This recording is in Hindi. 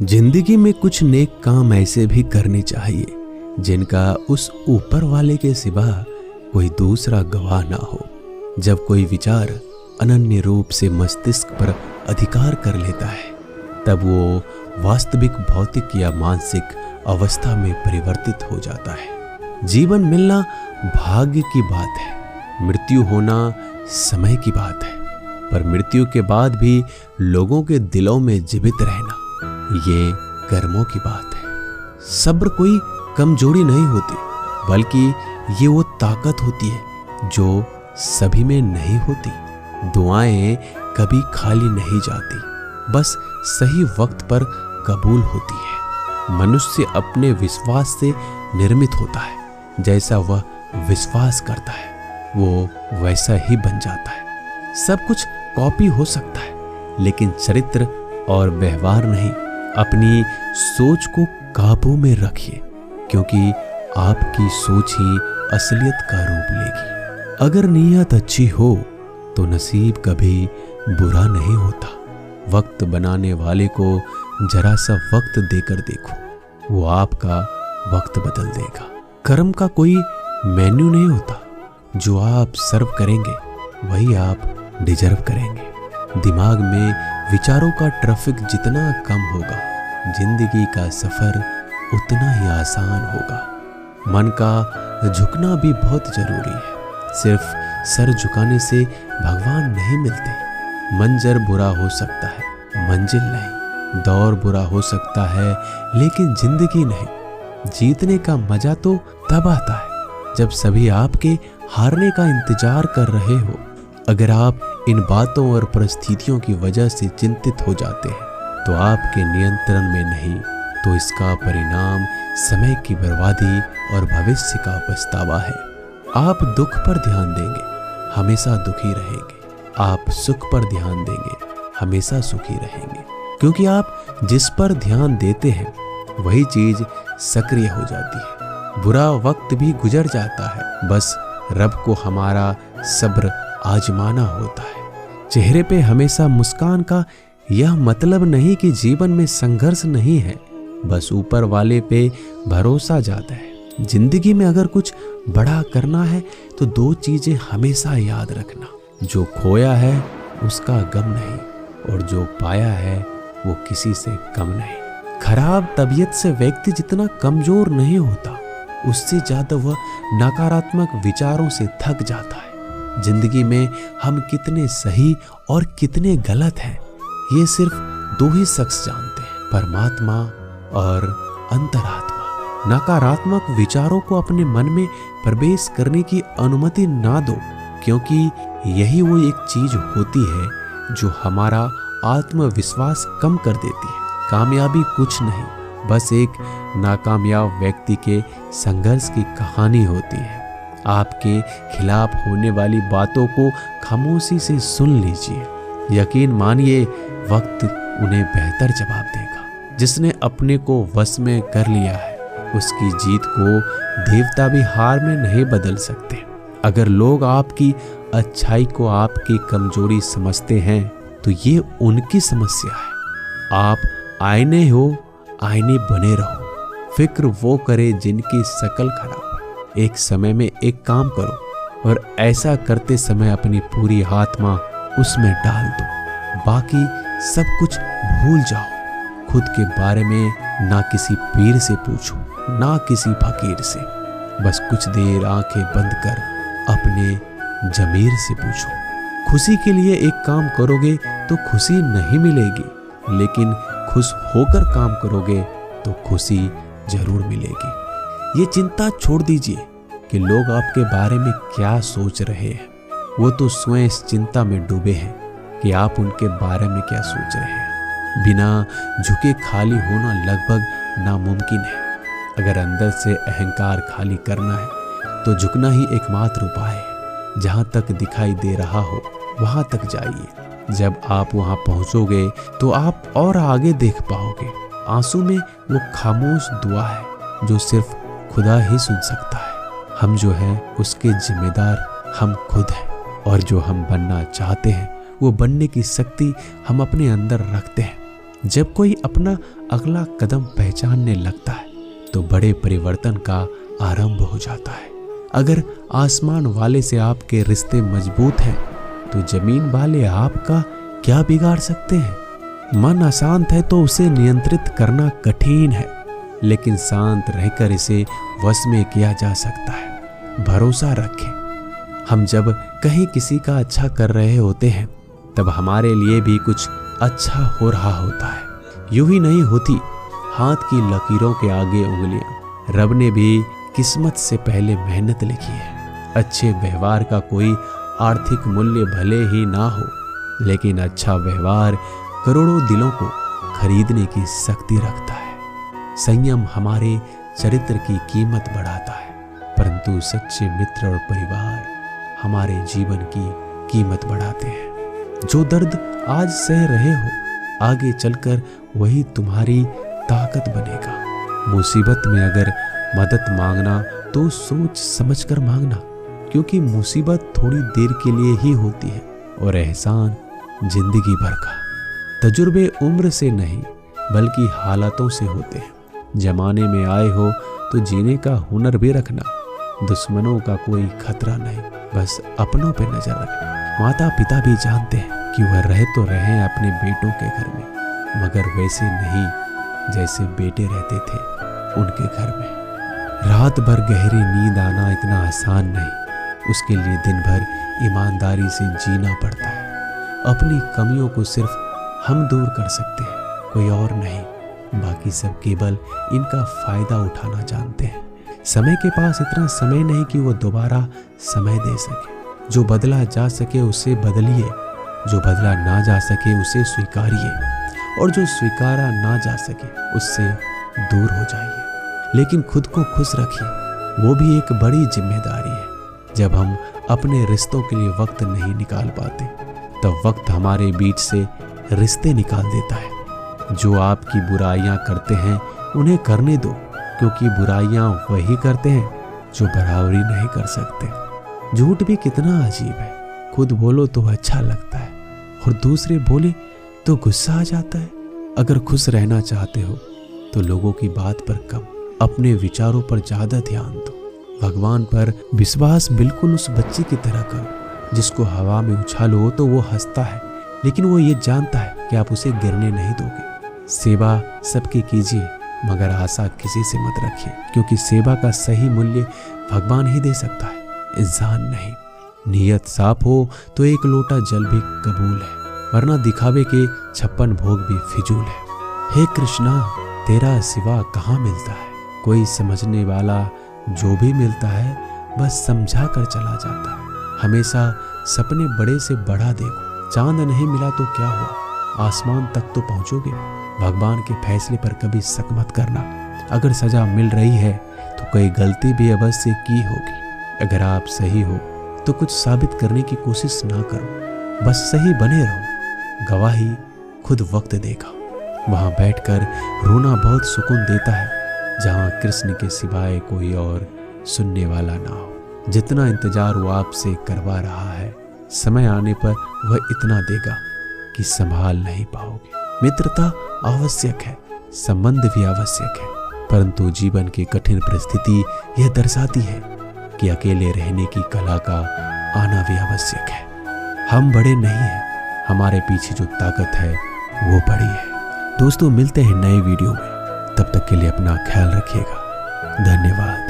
जिंदगी में कुछ नेक काम ऐसे भी करने चाहिए जिनका उस ऊपर वाले के सिवा कोई दूसरा गवाह ना हो। जब कोई विचार अनन्य रूप से मस्तिष्क पर अधिकार कर लेता है तब वो वास्तविक भौतिक या मानसिक अवस्था में परिवर्तित हो जाता है। जीवन मिलना भाग्य की बात है, मृत्यु होना समय की बात है, पर मृत्यु के बाद भी लोगों के दिलों में जीवित रहना ये कर्मों की बात है। सब्र कोई कमजोरी नहीं होती, बल्कि ये वो ताकत होती है जो सभी में नहीं होती। दुआएं कभी खाली नहीं जाती, बस सही वक्त पर कबूल होती है। मनुष्य अपने विश्वास से निर्मित होता है, जैसा वह विश्वास करता है वो वैसा ही बन जाता है। सब कुछ कॉपी हो सकता है, लेकिन चरित्र और व्यवहार नहीं। अपनी सोच को काबू में रखिए, क्योंकि आपकी सोच ही असलियत का रूप लेगी। अगर नीयत अच्छी हो तो नसीब कभी बुरा नहीं होता। वक्त बनाने वाले को जरा सा वक्त देकर देखो, वो आपका वक्त बदल देगा। कर्म का कोई मेन्यू नहीं होता, जो आप सर्व करेंगे वही आप डिजर्व करेंगे। दिमाग में विचारों का ट्रैफिक जितना कम होगा, जिंदगी का सफर उतना ही आसान होगा। मन का झुकना भी बहुत जरूरी है। सिर्फ सर झुकाने से भगवान नहीं मिलते। मंजर बुरा हो सकता है, मंजिल नहीं। दौर बुरा हो सकता है, लेकिन जिंदगी नहीं। जीतने का मजा तो तब आता है जब सभी आपके हारने का इंतजार कर रहे हो। अगर आप इन बातों और परिस्थितियों की वजह से चिंतित हो जाते हैं तो आपके नियंत्रण में नहीं, तो इसका परिणाम समय की बर्बादी और भविष्य का पछतावा है। आप दुख पर ध्यान देंगे, हमेशा दुखी रहेंगे। आप सुख पर ध्यान देंगे, हमेशा सुखी रहेंगे। क्योंकि आप जिस पर ध्यान देते हैं वही चीज सक्रिय हो जाती है। बुरा वक्त भी गुजर जाता है, बस रब को हमारा सब्र आजमाना होता है। चेहरे पे हमेशा मुस्कान का यह मतलब नहीं कि जीवन में संघर्ष नहीं है, बस ऊपर वाले पे भरोसा जाता है। जिंदगी में अगर कुछ बड़ा करना है तो दो चीजें हमेशा याद रखना, जो खोया है उसका गम नहीं, और जो पाया है वो किसी से कम नहीं। खराब तबीयत से व्यक्ति जितना कमजोर नहीं होता, उससे ज्यादा वह नकारात्मक विचारों से थक जाता है। जिंदगी में हम कितने सही और कितने गलत हैं ये सिर्फ दो ही शख्स जानते हैं, परमात्मा और अंतरात्मा। नकारात्मक विचारों को अपने मन में प्रवेश करने की अनुमति ना दो, क्योंकि यही वो एक चीज होती है जो हमारा आत्मविश्वास कम कर देती है। कामयाबी कुछ नहीं, बस एक नाकामयाब व्यक्ति के संघर्ष की कहानी होती है। आपके खिलाफ होने वाली बातों को खामोशी से सुन लीजिए। यकीन मानिए वक्त उन्हें बेहतर जवाब देगा। जिसने अपने को वश में कर लिया है उसकी जीत को देवता भी हार में नहीं बदल सकते। अगर लोग आपकी अच्छाई को आपकी कमजोरी समझते हैं तो ये उनकी समस्या है। आप आईने हो, आईने बने रहो। फिक्र वो करे जिनकी शकल खराब। एक समय में एक काम करो और ऐसा करते समय अपनी पूरी आत्मा उसमें डाल दो। बाकी सब कुछ भूल जाओ। खुद के बारे में ना किसी पीर से पूछो, ना किसी फकीर से। बस कुछ देर आंखें बंद कर अपने जमीर से पूछो। खुशी के लिए एक काम करोगे तो खुशी नहीं मिलेगी, लेकिन खुश होकर काम करोगे तो खुशी जरूर मिलेगी। ये चिंता छोड़ दीजिए कि लोग आपके बारे में क्या सोच रहे हैं। वो तो स्वयं इस चिंता में डूबे हैं कि आप उनके बारे में क्या सोच रहे हैं। बिना झुके खाली होना लगभग नामुमकिन है। अगर अंदर से अहंकार खाली करना है तो झुकना ही एकमात्र उपाय है। जहाँ तक दिखाई दे रहा हो वहाँ तक जाइए। जब आप वहाँ पहुँचोगे तो आप और आगे देख पाओगे। आंसू में वो खामोश दुआ है जो सिर्फ खुदा ही सुन सकता है। हम जो हैं उसके जिम्मेदार हम खुद हैं, और जो हम बनना चाहते हैं वो बनने की शक्ति हम अपने अंदर रखते हैं। जब कोई अपना अगला कदम पहचानने लगता है तो बड़े परिवर्तन का आरंभ हो जाता है। अगर आसमान वाले से आपके रिश्ते मजबूत हैं तो जमीन वाले आपका क्या बिगाड़ सकते हैं। मन अशांत है तो उसे नियंत्रित करना कठिन है, लेकिन शांत रहकर इसे वश में किया जा सकता है। भरोसा रखें। हम जब कहीं किसी का अच्छा कर रहे होते हैं तब हमारे लिए भी कुछ अच्छा हो रहा होता है। यूं ही नहीं होती हाथ की लकीरों के आगे उंगलियां। रब ने भी किस्मत से पहले मेहनत लिखी है। अच्छे व्यवहार का कोई आर्थिक मूल्य भले ही ना हो, लेकिन अच्छा व्यवहार करोड़ों दिलों को खरीदने की शक्ति रखता है। संयम हमारे चरित्र की कीमत बढ़ाता है, परंतु सच्चे मित्र और परिवार हमारे जीवन की कीमत बढ़ाते हैं। जो दर्द आज सह रहे हो, आगे चलकर वही तुम्हारी ताकत बनेगा। मुसीबत में अगर मदद मांगना तो सोच समझकर मांगना, क्योंकि मुसीबत थोड़ी देर के लिए ही होती है और एहसान जिंदगी भर का। तजुर्बे उम्र से नहीं बल्कि हालातों से होते हैं। जमाने में आए हो तो जीने का हुनर भी रखना। दुश्मनों का कोई खतरा नहीं, बस अपनों पे नजर रखना। माता पिता भी जानते हैं कि वह रह तो रहे अपने बेटों के घर में, मगर वैसे नहीं जैसे बेटे रहते थे उनके घर में। रात भर गहरी नींद आना इतना आसान नहीं, उसके लिए दिन भर ईमानदारी से जीना पड़ता है। अपनी कमियों को सिर्फ हम दूर कर सकते हैं, कोई और नहीं। बाकी सब केवल इनका फायदा उठाना जानते हैं। समय के पास इतना समय नहीं कि वो दोबारा समय दे सके। जो बदला जा सके उसे बदलिए, जो बदला ना जा सके उसे स्वीकारिए, और जो स्वीकारा ना जा सके उससे दूर हो जाइए। लेकिन खुद को खुश रखिए, वो भी एक बड़ी जिम्मेदारी है। जब हम अपने रिश्तों के लिए वक्त नहीं निकाल पाते तब वक्त हमारे बीच से रिश्ते निकाल देता है। जो आपकी बुराइयां करते हैं उन्हें करने दो, क्योंकि बुराइयां वही करते हैं जो बराबरी नहीं कर सकते। झूठ भी कितना अजीब है। खुद बोलो तो अच्छा लगता है और दूसरे बोले तो गुस्सा आ जाता है। अगर खुश रहना चाहते हो तो लोगों की बात पर कम, अपने विचारों पर ज्यादा ध्यान दो। भगवान पर विश्वास बिल्कुल उस बच्चे की तरह करो जिसको हवा में उछालो तो वो हंसता है, लेकिन वो ये जानता है कि आप उसे गिरने नहीं दोगे। सेवा सबकी कीजिए, मगर आशा किसी से मत रखिए, क्योंकि सेवा का सही मूल्य भगवान ही दे सकता है, इंसान नहीं। नियत साफ हो तो एक लोटा जल भी कबूल है, वरना दिखावे के 56 भोग भी फिजूल है। हे कृष्णा, तेरा सिवा कहाँ मिलता है। कोई समझने वाला जो भी मिलता है बस समझा कर चला जाता है। हमेशा सपने बड़े से बड़ा देखो। चांद नहीं मिला तो क्या हुआ, आसमान तक तो पहुंचोगे। भगवान के फैसले पर कभी शक मत करना। अगर सजा मिल रही है तो कोई गलती भी अवश्य की होगी। अगर आप सही हो तो कुछ साबित करने की कोशिश ना करो, बस सही बने रहो। गवाही खुद वक्त देगा। वहां बैठकर रोना बहुत सुकून देता है, जहां कृष्ण के सिवाय कोई और सुनने वाला ना हो। जितना इंतजार वो आपसे करवा रहा है, समय आने पर वह इतना देगा कि संभाल नहीं पाओगे। मित्रता आवश्यक है, संबंध भी आवश्यक है, परंतु जीवन की कठिन परिस्थिति यह दर्शाती है कि अकेले रहने की कला का आना भी आवश्यक है। हम बड़े नहीं हैं, हमारे पीछे जो ताकत है वो बड़ी है। दोस्तों, मिलते हैं नए वीडियो में, तब तक के लिए अपना ख्याल रखिएगा। धन्यवाद।